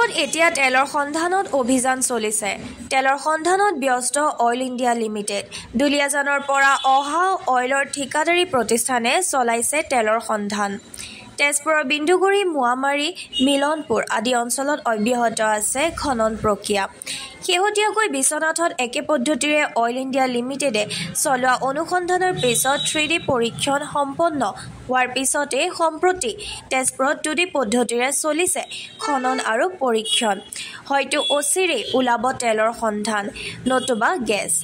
অসমত এতিয়া তেলৰ সন্ধানত অভিযান চলিছে। তেলৰ সন্ধানত ব্যস্ত অইল ইণ্ডিয়া লিমিটেড। দুলীয়াজানৰ পৰা অহা অইলৰ ঠিকাদাৰী প্ৰতিষ্ঠানে চলাইছে তেলৰ সন্ধান। তেজপুৰৰ বিন্দুগুৰি, মোৱামাৰী, মিলনপুৰ আদি অঞ্চলত অব্যাহত আছে খনন প্ৰক্ৰিয়া। শেহতীয়াকৈ বিশ্বনাথত একে পদ্ধতিৰে অইল ইণ্ডিয়া লিমিটেডে চলোৱা অনুসন্ধানৰ পিছত 3D পৰীক্ষণ সম্পন্ন হোৱাৰ পিছতে সম্প্ৰতি তেজপুৰত 2D পদ্ধতিৰে চলিছে খনন আৰু পৰীক্ষণ। হয়তো অচিৰেই ওলাব তেলৰ সন্ধান, নতুবা গেছ।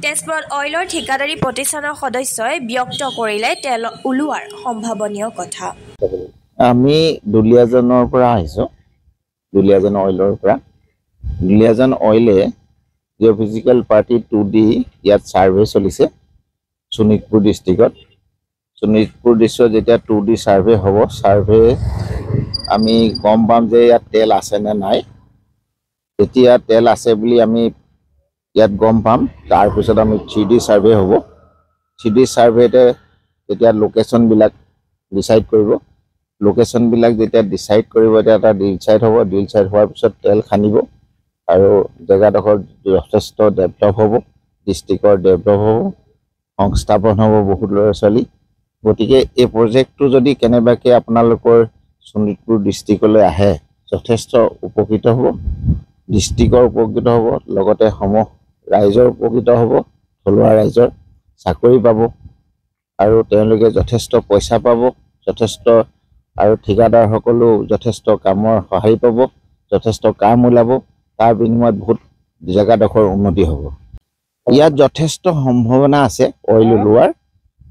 তেজপুৰত অইলৰ ঠিকাদাৰী প্ৰতিষ্ঠানৰ সদস্যই ব্যক্ত কৰিলে তেল ওলোৱাৰ সম্ভাৱনীয় কথা। আমি দুলীয়াজানৰ পৰা আহিছোঁ, দুলীয়াজান অইলৰ পৰা। দুলীয়াজান অইলে জিঅ'ফিজিকেল পাৰ্টি 2D ইয়াত ছাৰ্ভে চলিছে শোণিতপুৰ ডিষ্ট্ৰিক্টত। শোণিতপুৰ ডিষ্ট্ৰিক্টত যেতিয়া 2D ছাৰ্ভে হ'ব, ছাৰ্ভে আমি গম পাম যে ইয়াত তেল আছে নে নাই। যেতিয়া তেল আছে বুলি আমি ইয়াত গম পাম, তাৰপিছত আমি 3D ছাৰ্ভে হ'ব। 3D ছাৰ্ভেতে যেতিয়া লোকেশ্যনবিলাক ডিচাইড কৰিব, লোকেশ্যনবিলাক যেতিয়া ডিচাইড কৰিব, এতিয়া এটা ড্ৰিল ছাইট হ'ব। ড্ৰিল ছাইট হোৱাৰ পিছত তেল খান্দিব আৰু জেগাডোখৰ যথেষ্ট ডেভেলপ হ'ব, ডিষ্ট্ৰিক্টৰ ডেভেলপ হ'ব, সংস্থাপন হ'ব বহুত ল'ৰা ছোৱালী। গতিকে এই প্ৰজেক্টটো যদি কেনেবাকৈ আপোনালোকৰ শোণিতপুৰ ডিষ্ট্ৰিক্টলৈ আহে, যথেষ্ট উপকৃত হ'ব, ডিষ্ট্ৰিক্টৰ উপকৃত হ'ব, লগতে ৰাইজৰ উপকৃত হ'ব, থলুৱা ৰাইজৰ চাকৰি পাব আৰু তেওঁলোকে যথেষ্ট পইচা পাব, যথেষ্ট আৰু ঠিকাদাৰসকলেও যথেষ্ট কামৰ সহায় পাব, যথেষ্ট কাম ওলাব। তাৰ বিনিময়ত বহুত জেগাডোখৰ উন্নতি হ'ব। ইয়াত যথেষ্ট সম্ভাৱনা আছে অইল ওলোৱাৰ,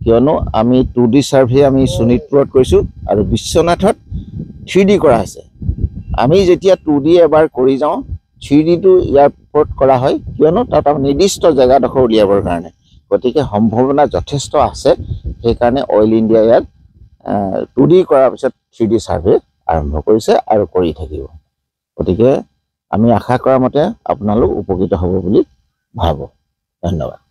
কিয়নো আমি 2D ছাৰ্ভে আমি শোণিতপুৰত কৰিছোঁ আৰু বিশ্বনাথত 3D কৰা হৈছে। আমি যেতিয়া 2D এবাৰ কৰি যাওঁ, 3Dটো ইয়াৰ ওপৰত কৰা হয়, কিয়নো তাত নিৰ্দিষ্ট জেগাডোখৰ উলিয়াবৰ কাৰণে। গতিকে সম্ভাৱনা যথেষ্ট আছে। সেইকাৰণে অইল ইণ্ডিয়া ইয়াত 2D কৰাৰ পিছত 3D ছাৰ্ভে আৰম্ভ কৰিছে আৰু কৰি থাকিব। গতিকে আমি আশা কৰা মতে আপোনালোক উপকৃত হ'ব বুলি ভাবোঁ। ধন্যবাদ।